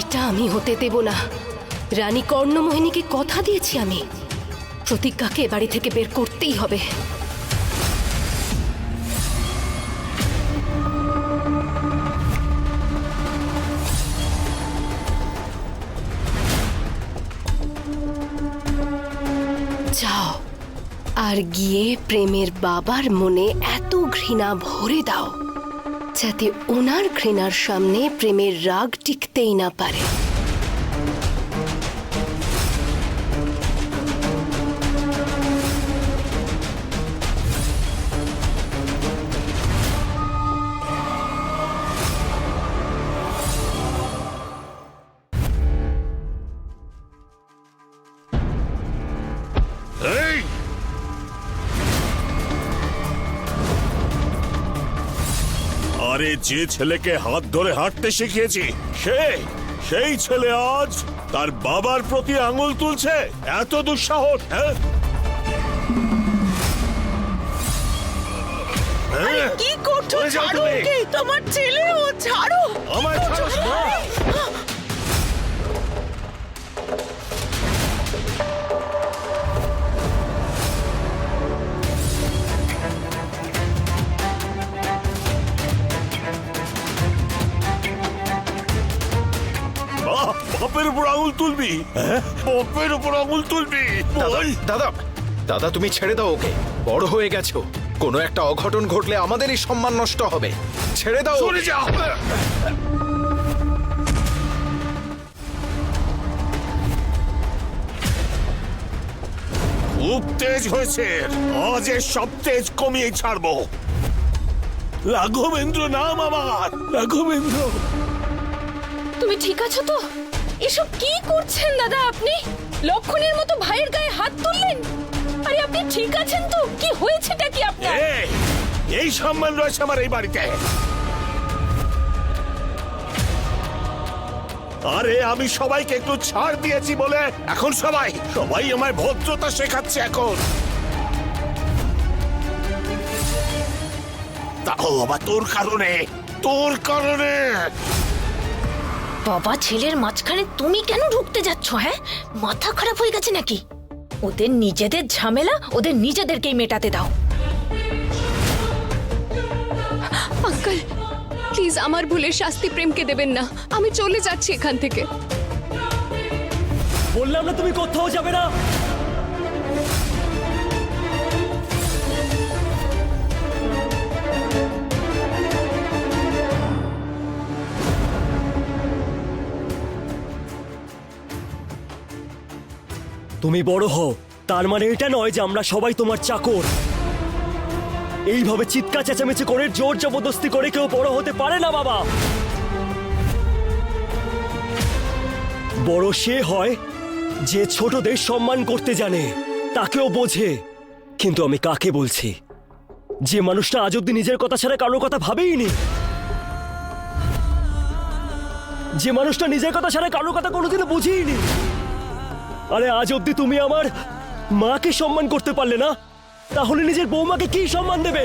এটা আমি হতে দেব না। রানী কর্ণমোহিনীকে কথা দিয়েছি আমি, প্রতিজ্ঞাকে এ বাড়ি থেকে বের করতেই হবে। যাও আর গিয়ে প্রেমের বাবার মনে এত ঘৃণা ভরে দাও যাতে ওনার ঘৃণার সামনে প্রেমের রাগ টিকতেই না পারে। আরে যে ছেলেকে হাত ধরে হাঁটতে শিখিয়েছি সেই ছেলে আজ তার বাবার প্রতি আঙুল তুলছে। এত দুঃসাহস! কি করছো? ছাড়ো ওকে, তোমার ছেলে ও, ছাড়ো আমায় ছাড়ো না। বাপের উপর আঙুল তুলবি? বাপের উপর আঙুল তুলবি? দাদা দাদা তুমি ছেড়ে দাও ওকে, বড় হয়ে গেছো। কোনো একটা অঘটন ঘটলে আমাদেরই সম্মান নষ্ট হবে। ছেড়ে দাও। সরে যা। খুব তেজ হয়েছে, আজ এর সব তেজ কমিয়ে ছাড়বো। রাঘবেন্দ্র নাম আমার, রাঘবেন্দ্র। তুমি ঠিক আছো তো? এসব কি করছেন দাদা আপনি? লক্ষণের মতো ভাইয়ের গায়ে হাত তুললেন। আরে আপনি ঠিক আছেন তো? কি হয়েছেটা কি আপনার? এই সম্মান রয়েছে আমার এই বাড়িতে। আরে আমি সবাইকে একটু ছাড় দিয়েছি বলে এখন সবাই আমায় ভদ্রতা শেখাচ্ছে এখন। তাও আবার তোর কারণে। বাবা ছেলের মাঝখানে তুমি কেন ঢুকতে যাচ্ছ? হ্যাঁ, মাথা খারাপ হয়ে গেছে নাকি? ওদের নিজেদের ঝামেলা ওদের নিজেদেরকেই মেটাতে দাও। আঙ্কেল প্লিজ আমার ভুলের শাস্তি প্রেমকে দেবেন না। আমি চলে যাচ্ছি এখান থেকে। বললাম না তুমি কোথাও যাবে না। তুমি বড় হও, তার মানে এটা নয় যে আমরা সবাই তোমার চাকর। এইভাবে চিৎকার চেঁচামেচি করে জোর জবরদস্তি করে কেউ বড় হতে পারে না বাবা। বড় সে হয় যে ছোটদের সম্মান করতে জানে, তাকেও বোঝে। কিন্তু আমি কাকে বলছি? যে মানুষটা আজ অব্দি নিজের কথা ছাড়া কারোর কথা ভাবেইনি, যে মানুষটা নিজের কথা ছাড়া কারোর কথা কোনোদিনও বুঝেইনি। আরে আজ অব্দি তুমি আমার মাকে সম্মান করতে পারলে না, তাহলে নিজের বৌমাকে কি সম্মান দেবে?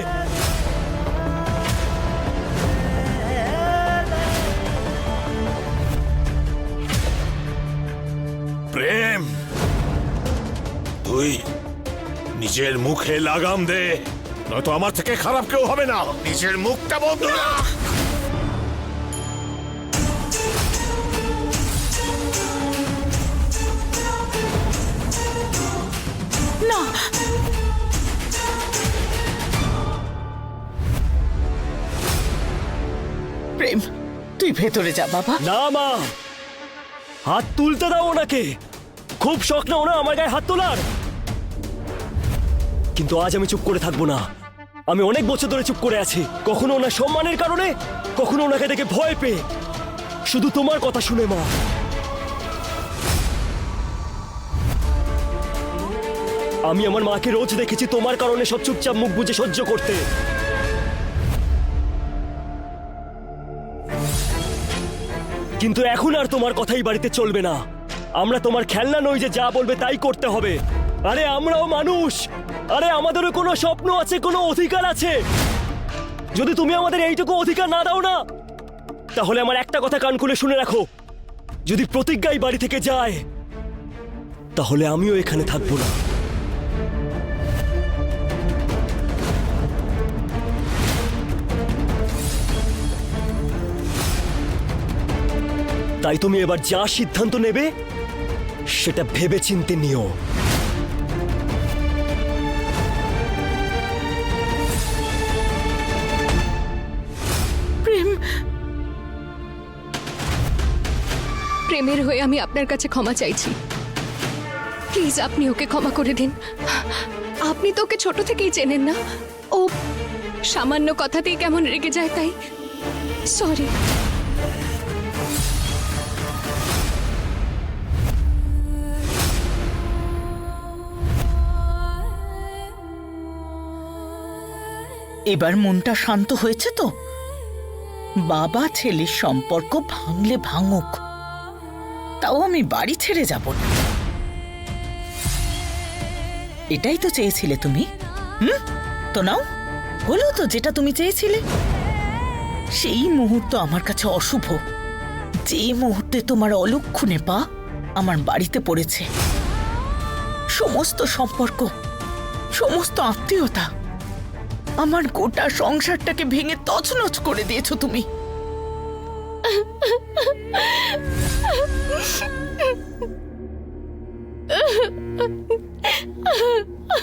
প্রেম, তুই নিজের মুখে লাগাম দে, নয়তো আমার থেকে খারাপ কেউ হবে না। নিজের মুখটা বন্ধ রাখ। না, প্রেম তুই ভেতরে যা বাবা। না মা, হাত তুলতে দাও ওনাকে। খুব শখ না ওনা আমার গায়ে হাত তোলার, কিন্তু আজ আমি চুপ করে থাকবো না। আমি অনেক বছর ধরে চুপ করে আছি, কখনো ওনার সম্মানের কারণে, কখনো ওনাকে দেখে ভয় পেয়ে, শুধু তোমার কথা শুনে মা। আমি আমার মাকে রোজ দেখেছি তোমার কারণে সব চুপচাপ মুখ বুজে সহ্য করতে। কিন্তু এখন আর তোমার কথাই বাড়িতে চলবে না। আমরা তোমার খেলনা নই যে যা বলবে তাই করতে হবে। আরে আমরাও মানুষ, আরে আমাদেরও কোনো স্বপ্ন আছে, কোনো অধিকার আছে। যদি তুমি আমাদের এইটুকু অধিকার না দাও না, তাহলে আমার একটা কথা কান খুলে শুনে রাখো, যদি প্রতিজ্ঞা এই বাড়ি থেকে যায় তাহলে আমিও এখানে থাকবো না। তাই তুমি এবার যা সিদ্ধান্ত নেবে সেটা ভেবেচিন্তে নিও। প্রেম, প্রেমের হয়ে আমি আপনার কাছে ক্ষমা চাইছি। প্লিজ আপনি ওকে ক্ষমা করে দিন। আপনি তো ওকে ছোট থেকেই চেনেন না, ও সামান্য কথাতেই কেমন রেগে যায়, তাই সরি। এবার মনটা শান্ত হয়েছে তো? বাবা ছেলের সম্পর্ক ভাঙলে ভাঙুক, তাও আমি বাড়ি ছেড়ে যাব না। এটাই তো চেয়েছিলে তুমি, তো নাও, হলো তো যেটা তুমি চেয়েছিলে। সেই মুহূর্ত আমার কাছে অশুভ, যে মুহূর্তে তোমার অলক্ষণে পা আমার বাড়িতে পড়েছে। সমস্ত সম্পর্ক, সমস্ত আত্মীয়তা, আমার গোটা সংসারটাকে ভেঙে তছনছ করে দিয়েছো তুমি।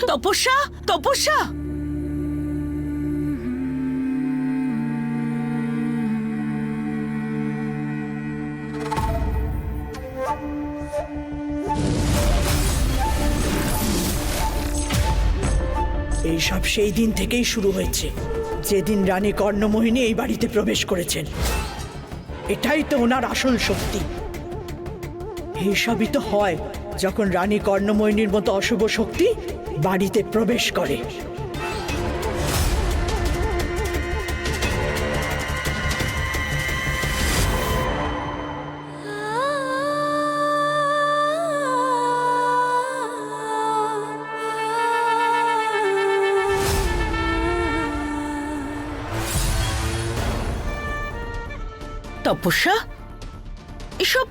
তপস্যা, তপস্যা, এইসব সেই দিন থেকেই শুরু হয়েছে, যেদিন রানী কর্ণমোহিনী এই বাড়িতে প্রবেশ করেছেন। এটাই তো ওনার আসল শক্তি। এইসবই তো হয় যখন রানী কর্ণমোহিনীর মতো অশুভ শক্তি বাড়িতে প্রবেশ করে। তপস্যা, এসব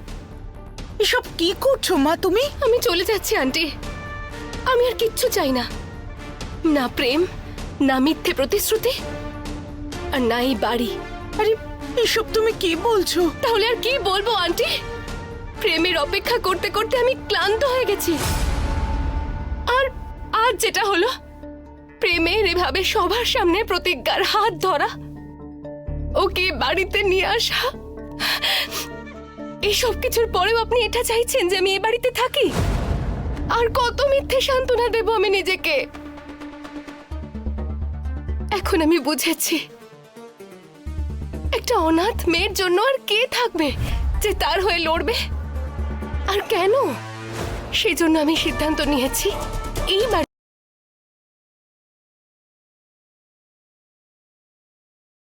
এসব কি করছো মা তুমি? আমি চলে যাচ্ছি আন্টি। আমি আর কিচ্ছু চাই না, না প্রেম, না মিথ্যে প্রতিশ্রুতি, আর না এই বাড়ি। আরে এসব তুমি কি বলছো? তাহলে আর কি বলবো আন্টি? প্রেমের অপেক্ষা করতে করতে আমি ক্লান্ত হয়ে গেছি। আর আজ যেটা হলো, প্রেমের এভাবে সবার সামনে প্রতিজ্ঞার হাত ধরা, ওকে বাড়িতে নিয়ে আসা, এসব কিছুর পরেও আপনি এটা চাইছেন যে আমি এই বাড়িতে থাকি? আর কত মিথ্যে সান্ত্বনা দেব আমি নিজেকে? এখন আমি বুঝেছি, একটা অনাথ মেয়ের জন্য আর কে থাকবে যে তার হয়ে লড়বে? আর কেন? সেই জন্য আমি সিদ্ধান্ত নিয়েছি এই বাড়ি